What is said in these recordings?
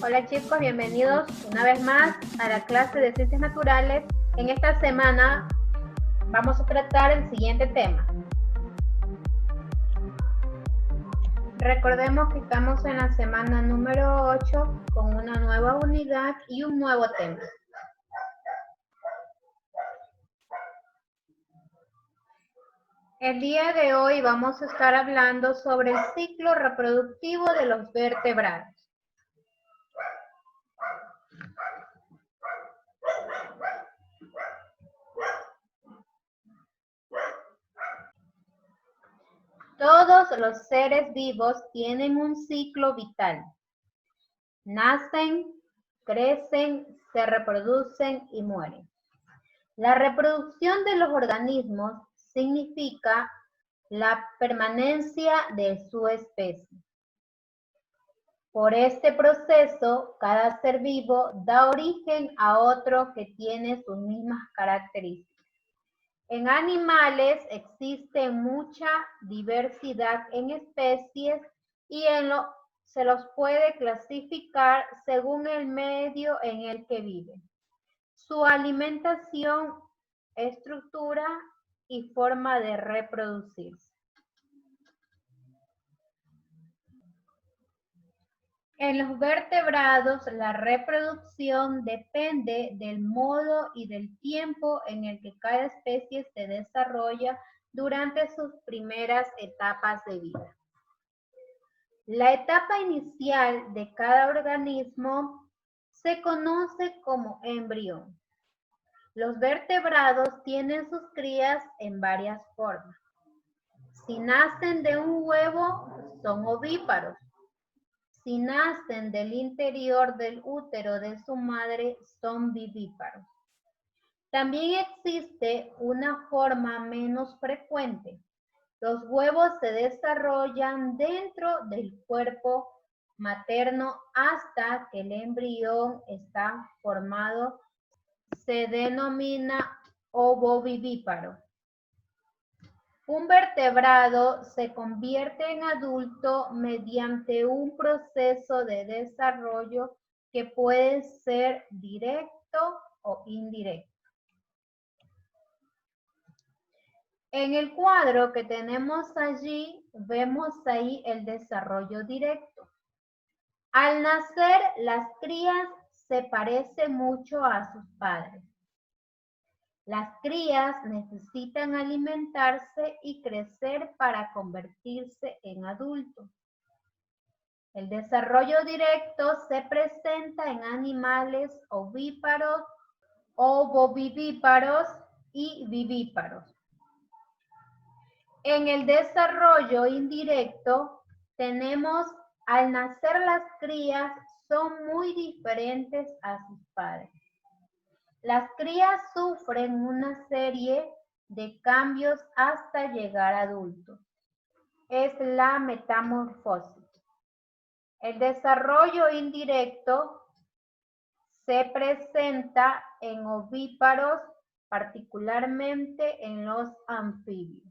Hola chicos, bienvenidos una vez más a la clase de Ciencias Naturales. En esta semana vamos a tratar el siguiente tema. Recordemos que estamos en la semana número 8 con una nueva unidad y un nuevo tema. El día de hoy vamos a estar hablando sobre el ciclo reproductivo de los vertebrados. Todos los seres vivos tienen un ciclo vital. Nacen, crecen, se reproducen y mueren. La reproducción de los organismos significa la permanencia de su especie. Por este proceso, cada ser vivo da origen a otro que tiene sus mismas características. En animales existe mucha diversidad en especies y se los puede clasificar según el medio en el que viven, su alimentación, estructura y forma de reproducirse. En los vertebrados, la reproducción depende del modo y del tiempo en el que cada especie se desarrolla durante sus primeras etapas de vida. La etapa inicial de cada organismo se conoce como embrión. Los vertebrados tienen sus crías en varias formas. Si nacen de un huevo, son ovíparos. Si nacen del interior del útero de su madre, son vivíparos. También existe una forma menos frecuente. Los huevos se desarrollan dentro del cuerpo materno hasta que el embrión está formado. Se denomina ovovivíparo. Un vertebrado se convierte en adulto mediante un proceso de desarrollo que puede ser directo o indirecto. En el cuadro que tenemos allí, vemos ahí el desarrollo directo. Al nacer, las crías se parecen mucho a sus padres. Las crías necesitan alimentarse y crecer para convertirse en adultos. El desarrollo directo se presenta en animales ovíparos, ovovivíparos y vivíparos. En el desarrollo indirecto tenemos al nacer las crías son muy diferentes a sus padres. Las crías sufren una serie de cambios hasta llegar a adultos. Es la metamorfosis. El desarrollo indirecto se presenta en ovíparos, particularmente en los anfibios.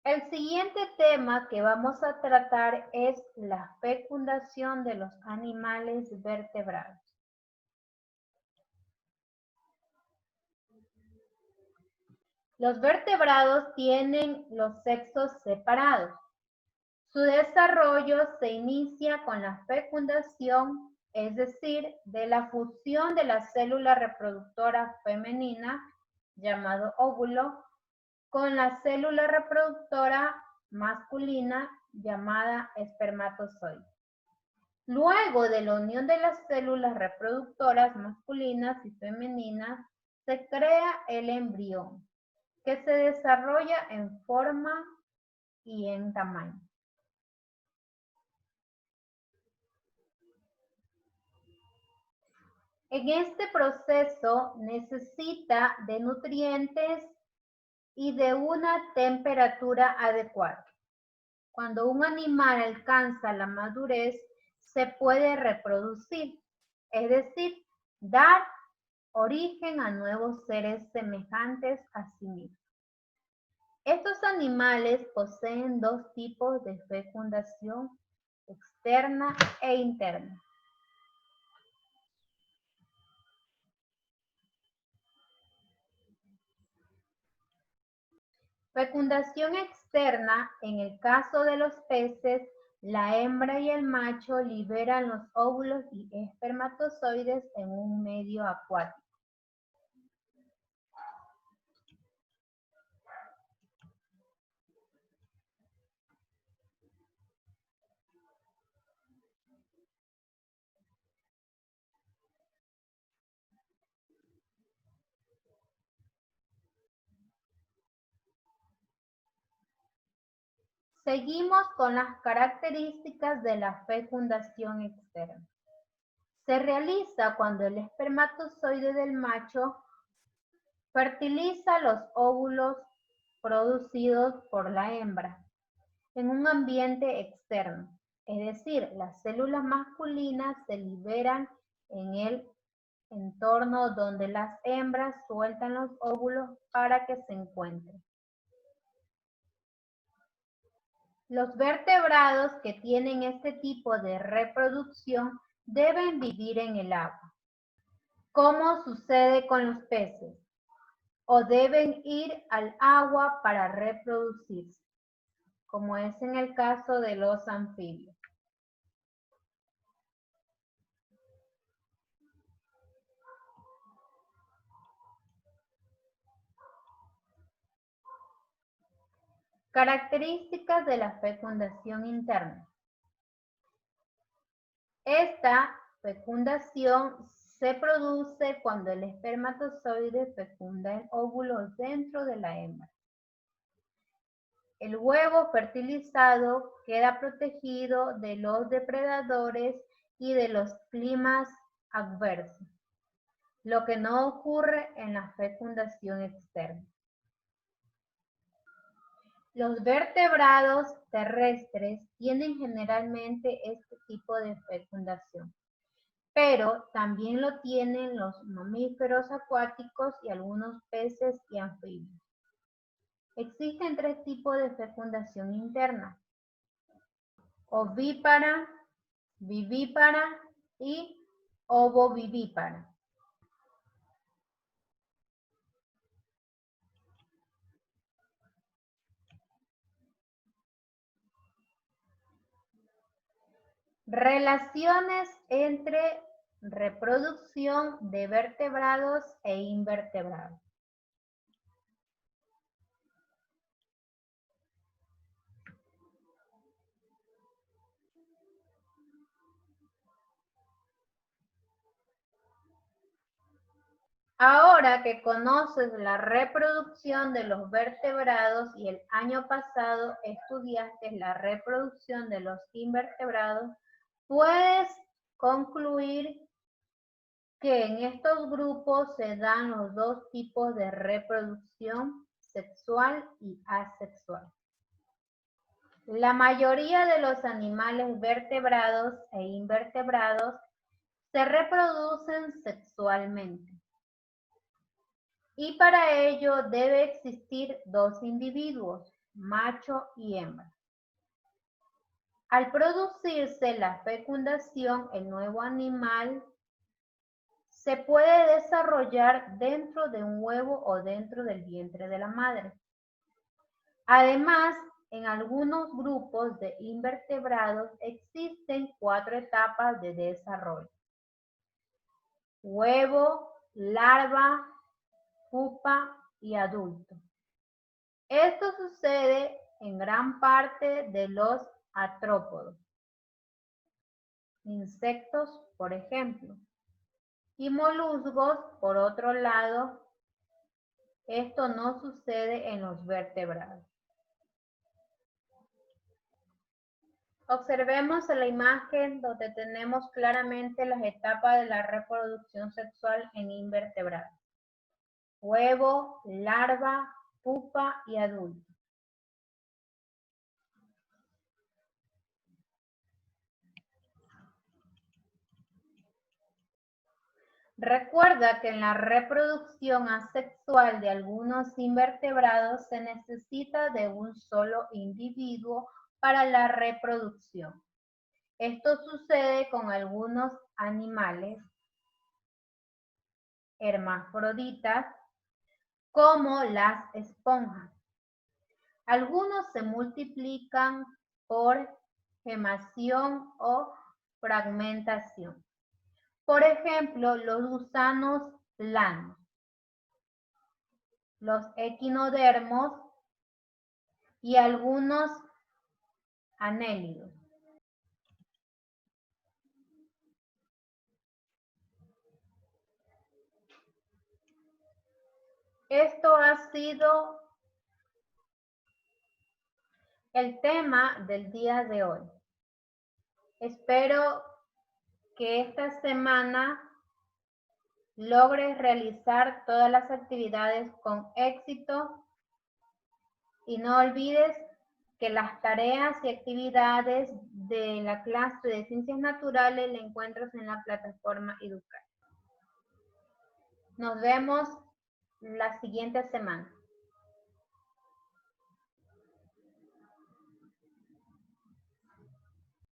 El siguiente tema que vamos a tratar es la fecundación de los animales vertebrados. Los vertebrados tienen los sexos separados. Su desarrollo se inicia con la fecundación, es decir, de la fusión de la célula reproductora femenina, llamado óvulo, con la célula reproductora masculina llamada espermatozoide. Luego de la unión de las células reproductoras masculinas y femeninas, se crea el embrión, que se desarrolla en forma y en tamaño. En este proceso necesita de nutrientes y de una temperatura adecuada. Cuando un animal alcanza la madurez, se puede reproducir, es decir, dar origen a nuevos seres semejantes a sí mismos. Estos animales poseen dos tipos de fecundación, externa e interna. Fecundación externa, en el caso de los peces, la hembra y el macho liberan los óvulos y espermatozoides en un medio acuático. Seguimos con las características de la fecundación externa. Se realiza cuando el espermatozoide del macho fertiliza los óvulos producidos por la hembra en un ambiente externo, es decir, las células masculinas se liberan en el entorno donde las hembras sueltan los óvulos para que se encuentren. Los vertebrados que tienen este tipo de reproducción deben vivir en el agua, como sucede con los peces, o deben ir al agua para reproducirse, como es en el caso de los anfibios. Características de la fecundación interna. Esta fecundación se produce cuando el espermatozoide fecunda el óvulo dentro de la hembra. El huevo fertilizado queda protegido de los depredadores y de los climas adversos, lo que no ocurre en la fecundación externa. Los vertebrados terrestres tienen generalmente este tipo de fecundación, pero también lo tienen los mamíferos acuáticos y algunos peces y anfibios. Existen tres tipos de fecundación interna: ovípara, vivípara y ovovivípara. Relaciones entre reproducción de vertebrados e invertebrados. Ahora que conoces la reproducción de los vertebrados y el año pasado estudiaste la reproducción de los invertebrados, puedes concluir que en estos grupos se dan los dos tipos de reproducción, sexual y asexual. La mayoría de los animales vertebrados e invertebrados se reproducen sexualmente. Y para ello debe existir dos individuos, macho y hembra. Al producirse la fecundación, el nuevo animal se puede desarrollar dentro de un huevo o dentro del vientre de la madre. Además, en algunos grupos de invertebrados existen 4 etapas de desarrollo: huevo, larva, pupa y adulto. Esto sucede en gran parte de los artrópodos, insectos, por ejemplo, y molusgos. Por otro lado, esto no sucede en los vertebrados. Observemos en la imagen donde tenemos claramente las etapas de la reproducción sexual en invertebrados: huevo, larva, pupa y adulto. Recuerda que en la reproducción asexual de algunos invertebrados se necesita de un solo individuo para la reproducción. Esto sucede con algunos animales hermafroditas, como las esponjas. Algunos se multiplican por gemación o fragmentación. Por ejemplo, los gusanos planos, los equinodermos y algunos anélidos. Esto ha sido el tema del día de hoy. Espero que esta semana logres realizar todas las actividades con éxito y no olvides que las tareas y actividades de la clase de Ciencias Naturales la encuentras en la plataforma Educar. Nos vemos la siguiente semana.